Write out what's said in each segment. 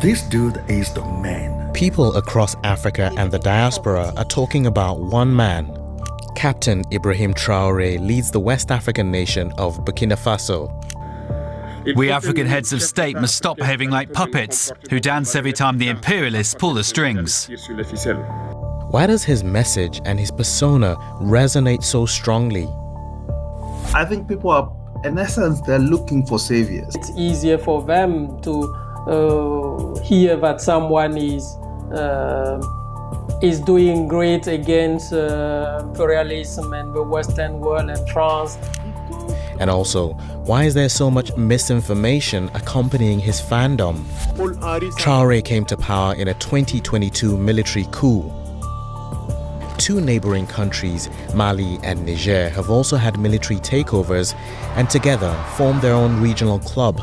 This dude is the man. People across Africa and the diaspora are talking about one man. Captain Ibrahim Traoré leads the West African nation of Burkina Faso. We African heads of state must stop behaving like puppets who dance every time the imperialists pull the strings. Why does his message and his persona resonate so strongly? I think people are, in essence, they're looking for saviors. It's easier for them to hear that someone is doing great against imperialism and the Western world and France. And also, why is there so much misinformation accompanying his fandom? Traoré came to power in a 2022 military coup. Two neighboring countries, Mali and Niger, have also had military takeovers and together formed their own regional club.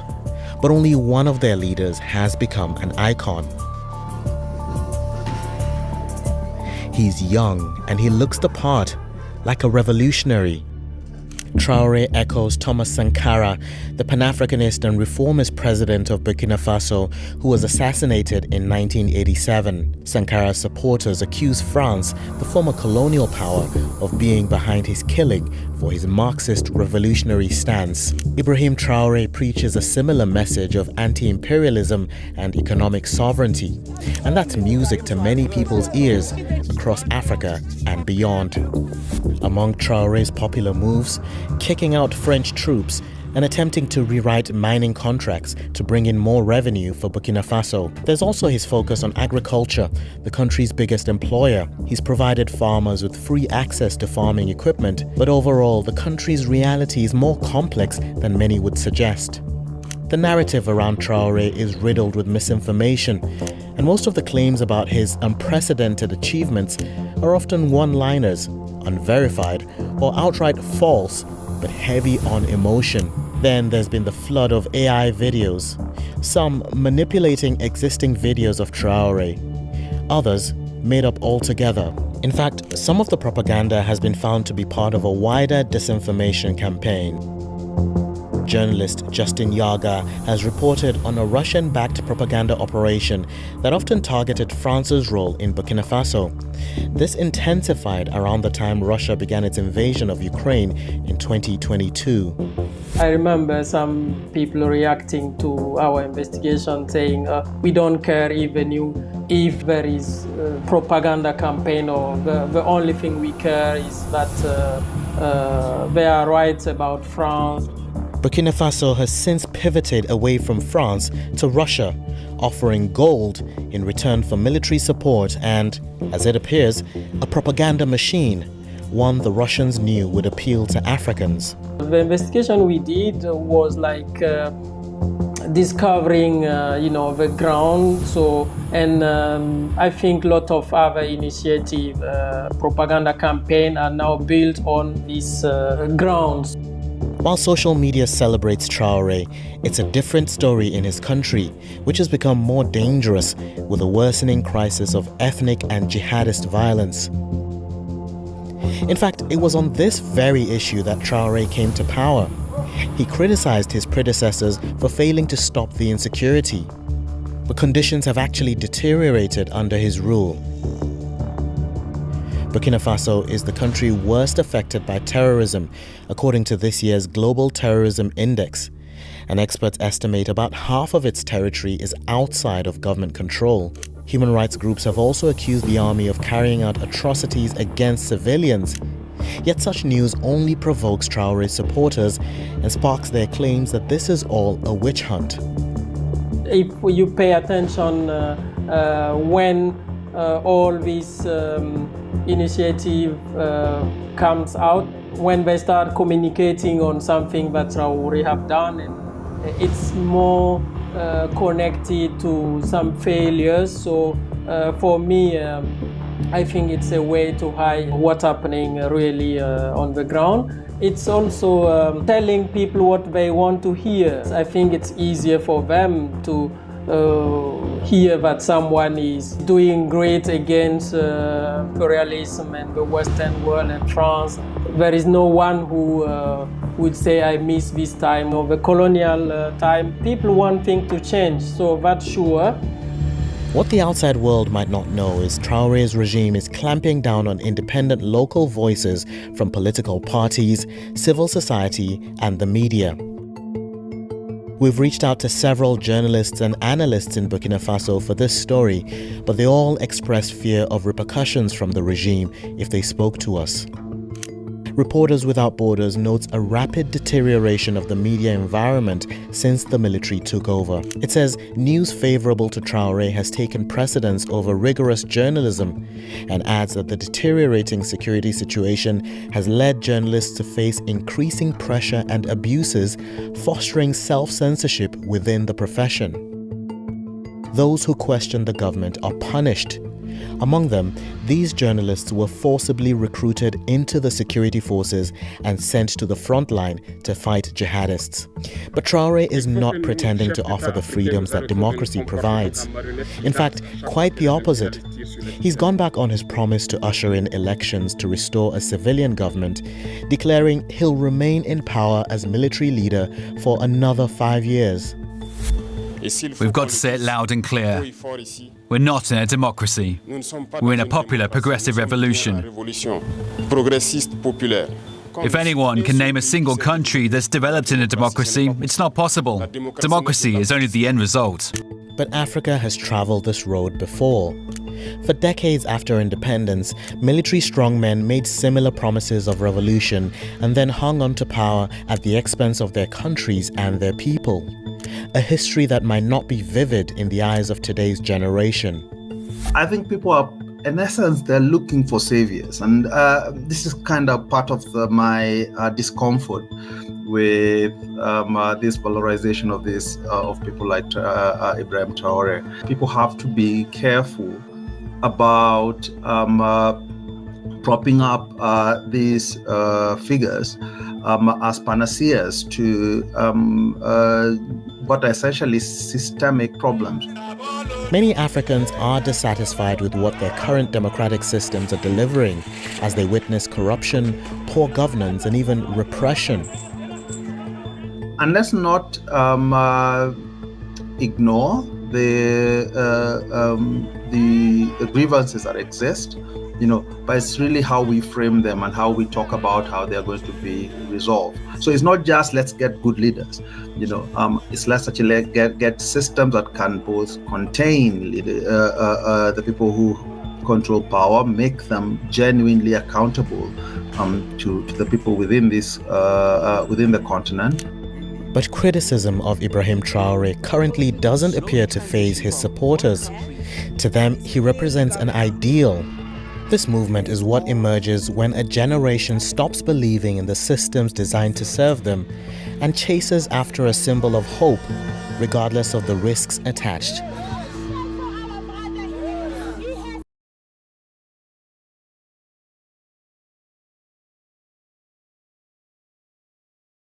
But only one of their leaders has become an icon. He's young and he looks the part, like a revolutionary. Traoré echoes Thomas Sankara, the Pan-Africanist and reformist president of Burkina Faso, who was assassinated in 1987. Sankara's supporters accuse France, the former colonial power, of being behind his killing for his Marxist revolutionary stance. Ibrahim Traoré preaches a similar message of anti-imperialism and economic sovereignty, and that's music to many people's ears across Africa and beyond. Among Traoré's popular moves, kicking out French troops and attempting to rewrite mining contracts to bring in more revenue for Burkina Faso. There's also his focus on agriculture, the country's biggest employer. He's provided farmers with free access to farming equipment, but overall, the country's reality is more complex than many would suggest. The narrative around Traoré is riddled with misinformation, and most of the claims about his unprecedented achievements are often one-liners, unverified, or outright false, but heavy on emotion. Then there's been the flood of AI videos, some manipulating existing videos of Traoré, others made up altogether. In fact, some of the propaganda has been found to be part of a wider disinformation campaign. Journalist Justin Yaga has reported on a Russian-backed propaganda operation that often targeted France's role in Burkina Faso. This intensified around the time Russia began its invasion of Ukraine in 2022. I remember some people reacting to our investigation saying, we don't care even if there is a propaganda campaign, or the only thing we care is that there are riots about France. Burkina Faso has since pivoted away from France to Russia, offering gold in return for military support and, as it appears, a propaganda machine, one the Russians knew would appeal to Africans. The investigation we did was like discovering, the ground. I think a lot of other initiative, propaganda campaign are now built on these grounds. While social media celebrates Traoré, it's a different story in his country, which has become more dangerous with a worsening crisis of ethnic and jihadist violence. In fact, it was on this very issue that Traoré came to power. He criticized his predecessors for failing to stop the insecurity. But conditions have actually deteriorated under his rule. Burkina Faso is the country worst affected by terrorism, according to this year's Global Terrorism Index. And experts estimate about half of its territory is outside of government control. Human rights groups have also accused the army of carrying out atrocities against civilians. Yet such news only provokes Traoré's supporters and sparks their claims that this is all a witch hunt. If you pay attention when all this initiative comes out, when they start communicating on something that Traoré have done, and it's more connected to some failures. So for me, I think it's a way to hide what's happening really on the ground. It's also telling people what they want to hear. I think it's easier for them to hear that someone is doing great against imperialism and the Western world and France. There is no one who would say, I miss this time or the colonial time. People want things to change, so that's sure. What the outside world might not know is Traoré's regime is clamping down on independent local voices from political parties, civil society, and the media. We've reached out to several journalists and analysts in Burkina Faso for this story, but they all expressed fear of repercussions from the regime if they spoke to us. Reporters Without Borders notes a rapid deterioration of the media environment since the military took over. It says news favorable to Traoré has taken precedence over rigorous journalism, and adds that the deteriorating security situation has led journalists to face increasing pressure and abuses, fostering self-censorship within the profession. Those who question the government are punished. Among them, these journalists were forcibly recruited into the security forces and sent to the front line to fight jihadists. But Traoré is not pretending to offer the freedoms that democracy provides. In fact, quite the opposite. He's gone back on his promise to usher in elections to restore a civilian government, declaring he'll remain in power as military leader for another 5 years. We've got to say it loud and clear. We're not in a democracy. We're in a popular progressive revolution. If anyone can name a single country that's developed in a democracy, it's not possible. Democracy is only the end result. But Africa has traveled this road before. For decades after independence, military strongmen made similar promises of revolution and then hung on to power at the expense of their countries and their people. A history that might not be vivid in the eyes of today's generation. I think people are, in essence, they're looking for saviors. And this is kind of part of my discomfort with this valorization of people like Ibrahim Traoré. People have to be careful about propping up these figures as panaceas to what are essentially systemic problems. Many Africans are dissatisfied with what their current democratic systems are delivering as they witness corruption, poor governance, and even repression. And let's not ignore the grievances that exist, but it's really how we frame them and how we talk about how they're going to be resolved. So it's not just let's get good leaders, it's let's actually get systems that can both contain the people who control power, make them genuinely accountable to the people within the continent. But criticism of Ibrahim Traoré currently doesn't appear to faze his supporters. To them, he represents an ideal. This movement is what emerges when a generation stops believing in the systems designed to serve them and chases after a symbol of hope, regardless of the risks attached.